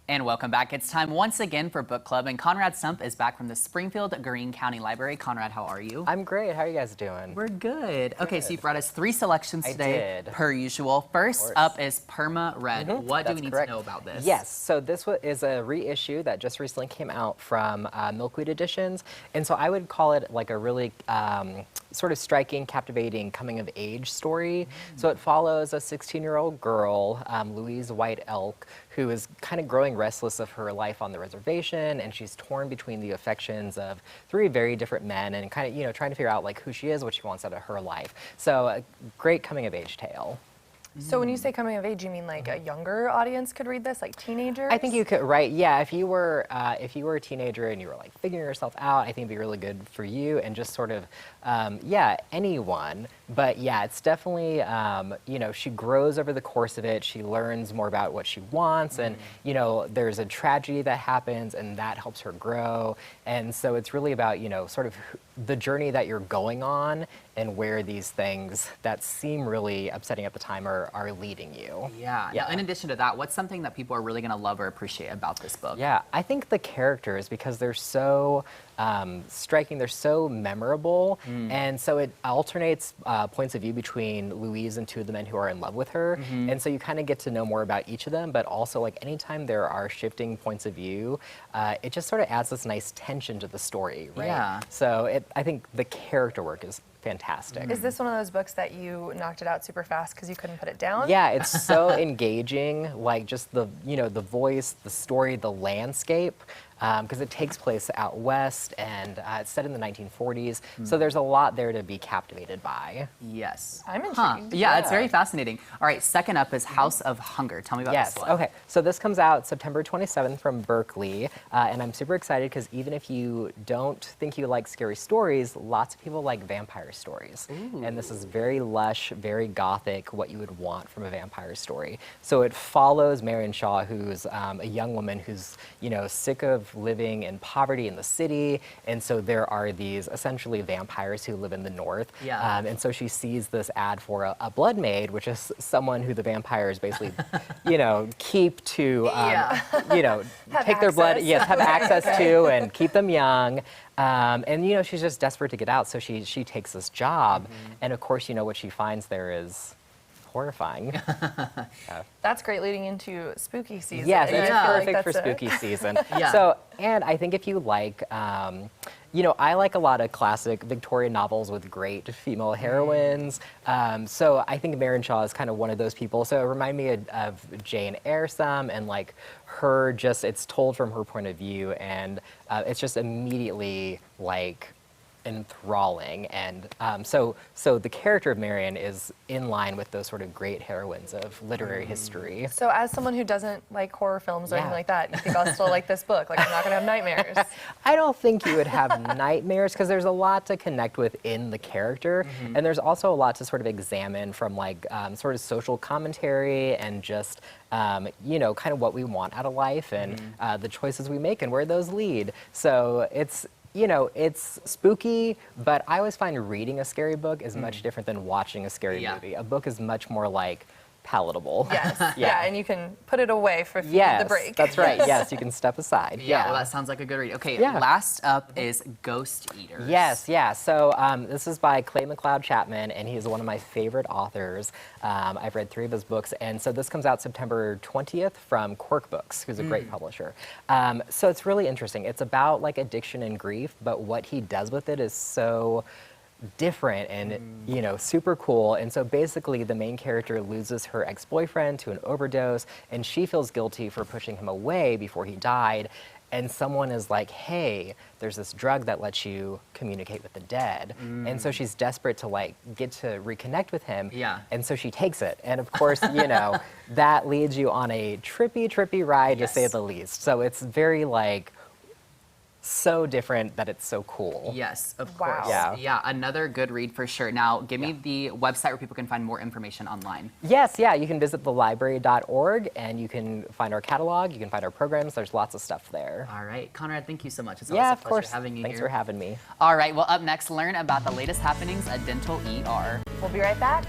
And welcome back. It's time once again for book club, and Conrad Stump is back from the Springfield Greene County Library. Conrad, how are you? I'm great. How are you guys doing? We're good. Okay, so you brought us 3 selections today, I did. per usual. First up is Perma Red. What do we need to know about this? Yes, so this is a reissue that just recently came out from Milkweed Editions, and so I would call it like a really sort of striking, captivating coming-of-age story. So it follows a 16-year-old girl, Louise White Elk, who is kind of growing restless of her life on the reservation, and she's torn between the affections of 3 very different men, and kind of, you know, trying to figure out like who she is, what she wants out of her life. So a great coming-of-age tale. So when you say coming of age, you mean like a younger audience could read this, like teenagers? I think you could, right? Yeah, if you were a teenager and you were like figuring yourself out, I think it'd be really good for you and just sort of, yeah, anyone. But yeah, it's definitely, you know, she grows over the course of it. She learns more about what she wants, and you know, there's a tragedy that happens, and that helps her grow. And so it's really about, you know, sort of the journey that you're going on and where these things that seem really upsetting at the time are leading you. Yeah. Now, in addition to that, what's something that people are really going to love or appreciate about this book? Yeah, I think the characters, because they're so striking, they're so memorable, and so it alternates points of view between Louise and 2 of the men who are in love with her, and so you kind of get to know more about each of them, but also like anytime there are shifting points of view, it just sort of adds this nice tension to the story, right? Yeah. So I think the character work is fantastic. Is this one of those books that you knocked it out super fast because you couldn't put it down? Yeah, it's so engaging, like just the, you know, the voice, the story, the landscape, because it takes place out west, and it's set in the 1940s, so there's a lot there to be captivated by. Yes. I'm intrigued. Yeah, it's very fascinating. All right, second up is House of Hunger. Tell me about this one. Okay, so this comes out September 27th from Berkeley, and I'm super excited because even if you don't think you like scary stories, lots of people like vampire stories. And this is very lush, very gothic, what you would want from a vampire story. So it follows Marion Shaw, who's a young woman who's, you know, sick of living in poverty in the city, and so there are these essentially vampires who live in the north. Yeah. And so she sees this ad for a Bloodmaid, which is someone who the vampires basically, you know, keep to, you know, take their blood, have access to, and keep them young. And you know, she's just desperate to get out, so she takes this job, and of course, you know, what she finds there is horrifying. That's great leading into spooky season. Yes, it's perfect like for spooky season. Yeah. So, and I think if you like, you know, I like a lot of classic Victorian novels with great female heroines. So I think Marion Shaw is kind of one of those people. So it reminded me of Jane Eyre some, and like her just, it's told from her point of view, and it's just immediately like enthralling, and so the character of Marion is in line with those sort of great heroines of literary history. So as someone who doesn't like horror films or anything like that, you think I'll still like this book? Like, I'm not gonna have nightmares? I don't think you would have nightmares, because there's a lot to connect with in the character, and there's also a lot to sort of examine from like sort of social commentary and just you know, kind of what we want out of life, and the choices we make and where those lead. So it's, you know, it's spooky, but I always find reading a scary book is much different than watching a scary movie. A book is much more like palatable. Yes. Yeah, and you can put it away for if you need the break. That's right. Yes, you can step aside. Yeah, well, that sounds like a good read. Okay, last up is Ghost Eaters. Yes, yeah. So this is by Clay McLeod Chapman, and he's one of my favorite authors. I've read 3 of his books, and so this comes out September 20th from Quirk Books, who's a great publisher. So it's really interesting. It's about like addiction and grief, but what he does with it is so different and you know, super cool. And so basically the main character loses her ex-boyfriend to an overdose, and she feels guilty for pushing him away before he died, and someone is like, hey, there's this drug that lets you communicate with the dead. And so she's desperate to like get to reconnect with him, and so she takes it, and of course, you know, that leads you on a trippy ride, to say the least. So it's very like so different that it's so cool. Yes, of course. Yeah, another good read for sure. Now, give me the website where people can find more information online. Yes, yeah, you can visit thelibrary.org, and you can find our catalog, you can find our programs, there's lots of stuff there. All right, Conrad, thank you so much. It's always a pleasure having you Thanks here. for having me. All right, well, up next, learn about the latest happenings at Dental ER. We'll be right back.